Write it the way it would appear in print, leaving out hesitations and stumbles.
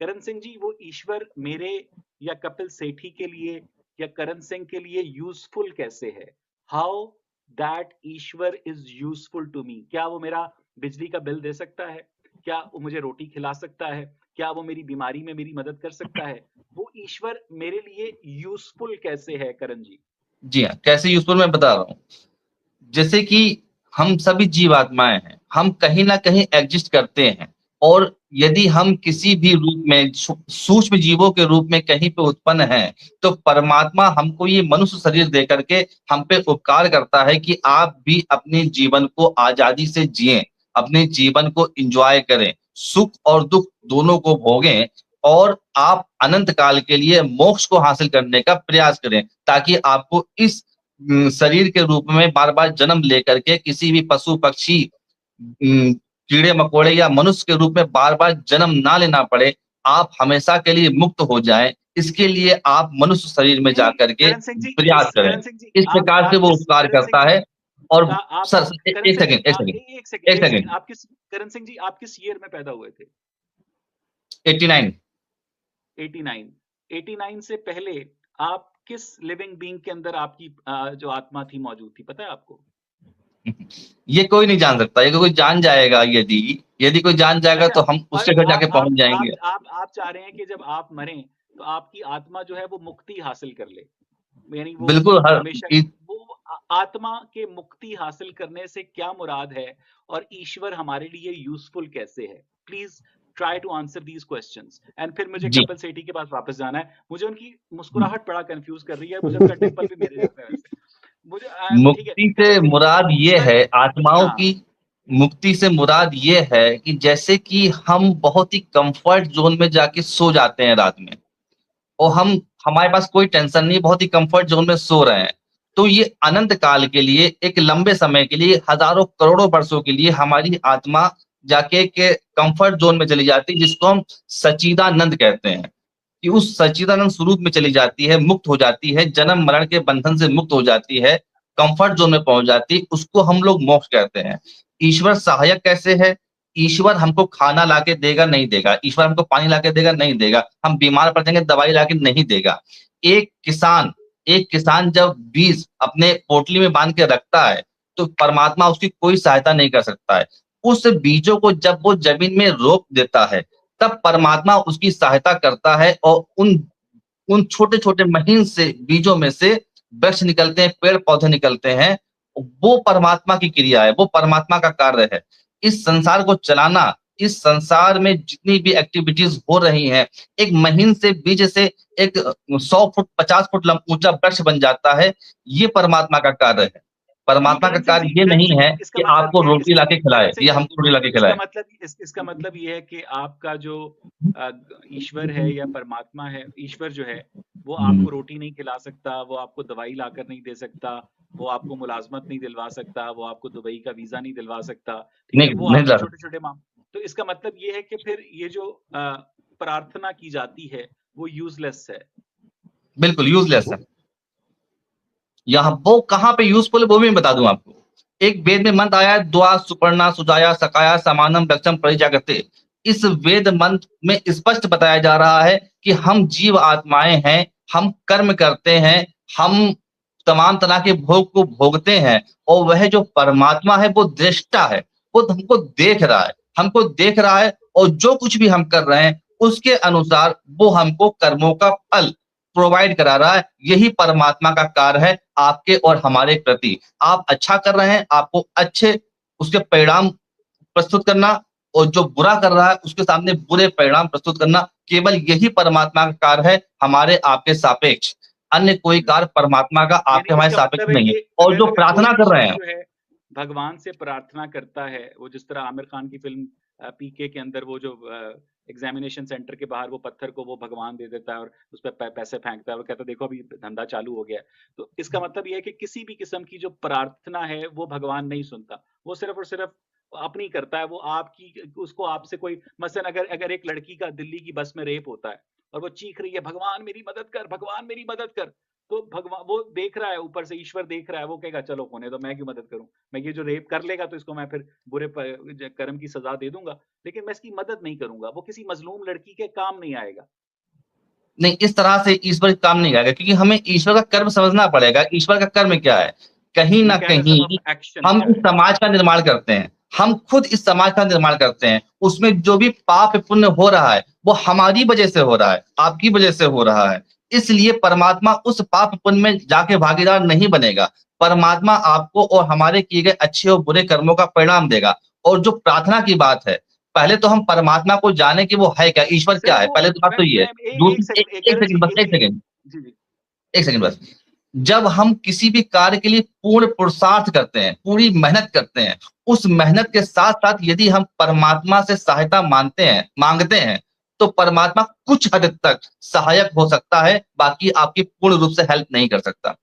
करण सिंह जी, वो ईश्वर मेरे या कपिल सेठी के लिए या करण सिंह के लिए यूज़फुल कैसे है? हाउ दैट ईश्वर इज़ यूज़फुल टू मी? क्या वो मेरा बिजली का बिल दे सकता है? क्या वो मुझे रोटी खिला सकता है? क्या वो मेरी बीमारी में मेरी मदद कर सकता है? वो ईश्वर मेरे लिए यूज़फुल कैसे है करण जी? जी हाँ, कैसे यूज़फुल मैं बता रहा हूँ। जैसे कि हम सभी जीवात्माएँ हैं, हम कहीं न कहीं एग्ज़िस्ट करते हैं और यदि हम किसी भी रूप में सूक्ष्म जीवों के रूप में कहीं पे उत्पन्न हैं, तो परमात्मा हमको ये मनुष्य शरीर दे कर के हम पे उपकार करता है कि आप भी अपने जीवन को आज़ादी से जिएँ, अपने जीवन को एन्जॉय करें, सुख और दुःख दोनों को भोगें और आप अनंत काल के लिए मोक्ष को हासिल करने का प्रयास करें, ताकि आपको इस शरीर के रूप में बार-बार जन्म लेकर के किसी भी पशु-पक्षी कीड़े-मकोड़े या मनुष्य के रूप में बार-बार जन्म ना लेना पड़े, आप हमेशा के लिए मुक्त हो जाएँ, इसके लिए आप मनुष्य शरीर में नहीं, नहीं, जाकर के करण सिंह जी, प्रयास किस करें। करण सिंह जी, इस प्रकार से आप वो किस उपकार करण सिंह करता जी, है और आप सर ए करण 1 सिंह जी, सेकंड, 1 सेकंड, एक सेकंड, 1 एक सेकंड, सेकंड, आप किस करण सिंह जी, आप किस ईयर में पैदा हुए थे? 89 89, 89 से पहले आप किस लिविंग बीइंग के अंदर आपकी जो आत्मा थी मौजूद थी, पता है आपको? ये कोई नहीं जान सकता, ये कोई जान जाएगा यदि यदि कोई जान जाएगा अच्छा, तो हम और उसके घर जाके पहुँच आप जाएँगे। आप आप चाह रहे हैं कि जब आप मरें, तो आपकी आत्मा जो है वो मुक्ति हासिल कर ले। यानी वो बिल्कुल हर हमेशा इ वो आत्मा के मुक्ति हासिल करने से क्या मुराद है और ईश्वर हमारे लिए यूज़फुल कैसे है? Please try to answer these questions and फिर मुझे जी। कपिल सेठी के पास वापस जाना है। मुझे उनकी मुस्कुराहट बड़ा कन्फ्यूज़ कर रही है, मुझे लगता है डिंपल भी मेरे जैसा है वैसे। मुझे ठीक है, मुक्ति कपिल से सिंह जी, मुराद ये ईश्वर है आत्माओं हाँ, की मुक्ति से मुराद ये है कि जैसे कि हम बहुत ही कम्फर्ट ज़ोन में जाके सो जाते हैं रात में और हम हमारे पास कोई टेंशन नहीं, बहुत ही कम्फर्ट ज़ोन में सो रहे हैं। तो ये अनंत काल के लिए, एक लंबे समय के लिए, हज़ारों करोड़ों वर्षों के लिए हमारी आत्मा जाके के कम्फर्ट ज़ोन में चली जाती है, जिसको हम सच्चिदानंद कहते हैं। कि उस सच्चिदानंद स्वरूप में चली जाती है, मुक्त हो जाती है, जन्म-मरण के बंधन से मुक्त हो जाती है, कम्फर्ट ज़ोन में पहुँच जाती है, उसको हम लोग मोक्ष कहते हैं। ईश्वर सहायक कैसे है? ईश्वर हमको खाना लाके देगा, नहीं देगा। ईश्वर हमको पानी लाके देगा, नहीं देगा। हम बीमार पड़ जाएँगे, दवाई लाके नहीं देगा। एक किसान एक किसान जब बीज अपने पोटली में बाँध के रखता है, तो परमात्मा उसकी कोई सहायता नहीं कर सकता है। उस बीजों को जब वो ज़मीन में रोप देता है, तब परमात्मा उसकी सहायता करता है और उन छोटे-छोटे महीन से बीजों में से वृक्ष निकलते हैं, पेड़-पौधे निकलते हैं। वो परमात्मा की क्रिया है, वो परमात्मा का कार्य है। इस संसार को चलाना, इस संसार में जितनी भी एक्टिविटीज़ हो रही हैं, एक महीन से बीज से एक 100 फुट, 50 फुट ऊँचा वृक्ष बन जाता है, ये परमात्मा का कार्य है। नहीं परमात्मा का कार्य ये नहीं है कि आपको रोटी लाके करण खिलाए सिंह या जी, हमको रोटी लाके खिलाए। इसका मतलब ये है कि आपका जो ईश्वर है या परमात्मा है, ईश्वर जो है, वो हुँ, आपको रोटी नहीं खिला सकता, वो आपको दवाई लाकर नहीं दे सकता, वो आपको मुलाज़मत नहीं दिलवा सकता, वो आपको दुबई का वीज़ा नहीं दिलवा सकता, ठीक है? नहीं वो नहीं आपके ला छोटे-छोटे तो इसका मतलब ये है कि फिर ये जो प्रार्थना की जाती है, वो यूज़लेस है। बिल्कुल यूज़लेस है। यहाँ वो कहाँ पे यूज़फुल है वो भी मैं बता दूँ आपको। एक वेद में मंत्र आया है द्वा सुपर्णा सुजाया सखाया समानम वृक्षम परिजायते। इस वेद मंत्र में स्पष्ट बताया जा रहा है कि हम जीव आत्माएँ हैं, हम कर्म करते हैं, हम तमाम तरह के भोग को भोगते हैं और वह जो परमात्मा है वो दृष्टा है, वो हमको देख रहा है और जो कुछ भी हम कर रहे हैं, उसके अनुसार वो हमको कर्मों का फल प्रोवाइड करा रहा है। यही परमात्मा का कार्य है आपके और हमारे प्रति। आप अच्छा कर रहे हैं, आपको अच्छे उसके परिणाम प्रस्तुत करना और जो बुरा कर रहा है, उसके सामने बुरे परिणाम प्रस्तुत करना, केवल यही परमात्मा का कार्य है हमारे आपके सापेक्ष। अन्य कोई हुँ। कार्य परमात्मा का यानी आपके हमारे इसका सापेक्ष मतलब है नहीं है कि और अगर जो अगर कोई प्रार्थना भी कर रहे जीव हैं जो है भगवान से प्रार्थना करता है, वो जिस तरह आमिर खान की फ़िल्म पीके के अंदर वो जो एग्ज़ामिनेशन सेंटर के बाहर वो पत्थर को वो भगवान दे देता है और उसपे पैसे फेंकता है और कहता है देखो अभी धंधा चालू हो गया है। तो इसका मतलब ये है कि किसी भी किस्म की जो प्रार्थना है वो भगवान नहीं सुनता। वो सिर्फ़ और सिर्फ़ अपनी करता है, वो आपकी उसको आपसे कोई मसलन अगर अगर एक लड़की का दिल्ली की बस में रेप होता है और वो चीख रही है भगवान मेरी मदद कर, भगवान मेरी मदद कर। तो भगवान वो देख रहा है, ऊपर से ईश्वर देख रहा है, वो कहेगा चलो होने दो, मैं क्यों मदद करूं, मैं ये जो रेप कर लेगा तो इसको मैं फिर बुरे कर्म की सजा दे दूंगा, लेकिन मैं इसकी मदद नहीं करूंगा, वो किसी मजलूम लड़की के काम नहीं आएगा। नहीं, इस तरह से ईश्वर काम नहीं आएगा, क्योंकि हमें ईश्वर का कर्म समझना पड़ेगा। ईश्वर का कर्म क्या है? कहीं ना मैकेनिज्म ऑफ कहीं एक्शन हम क्या इस है? समाज का निर्माण करते हैं, हम खुद इस समाज का निर्माण करते हैं। उसमें जो भी पाप पुण्य हो रहा है वो हमारी वजह से हो रहा है, आपकी वजह से हो रहा है। इसलिए परमात्मा उस पाप पुण्य में जाके भागीदार नहीं बनेगा। परमात्मा आपको और हमारे किए गए अच्छे और बुरे कर्मों का परिणाम देगा। और जो प्रार्थना की बात है, पहले तो हम परमात्मा को जाने कि वो है क्या, ईश्वर क्या सिर्फ है, वो पहले तो बात तो ये है। एक दूसरी, सेकंड, एक करण सेकंड जी, बस, एक सेकंड, जी जी। एक सेकंड बस। जब हम किसी भी कार्य के लिए पूर्ण पुरुषार्थ करते हैं, पूरी मेहनत करते हैं, उस मेहनत के साथ-साथ यदि हम परमात्मा से सहायता माँगते हैं, तो परमात्मा कुछ हद तक सहायक हो सकता है, बाकी आपकी पूर्ण रूप से हेल्प नहीं कर सकता।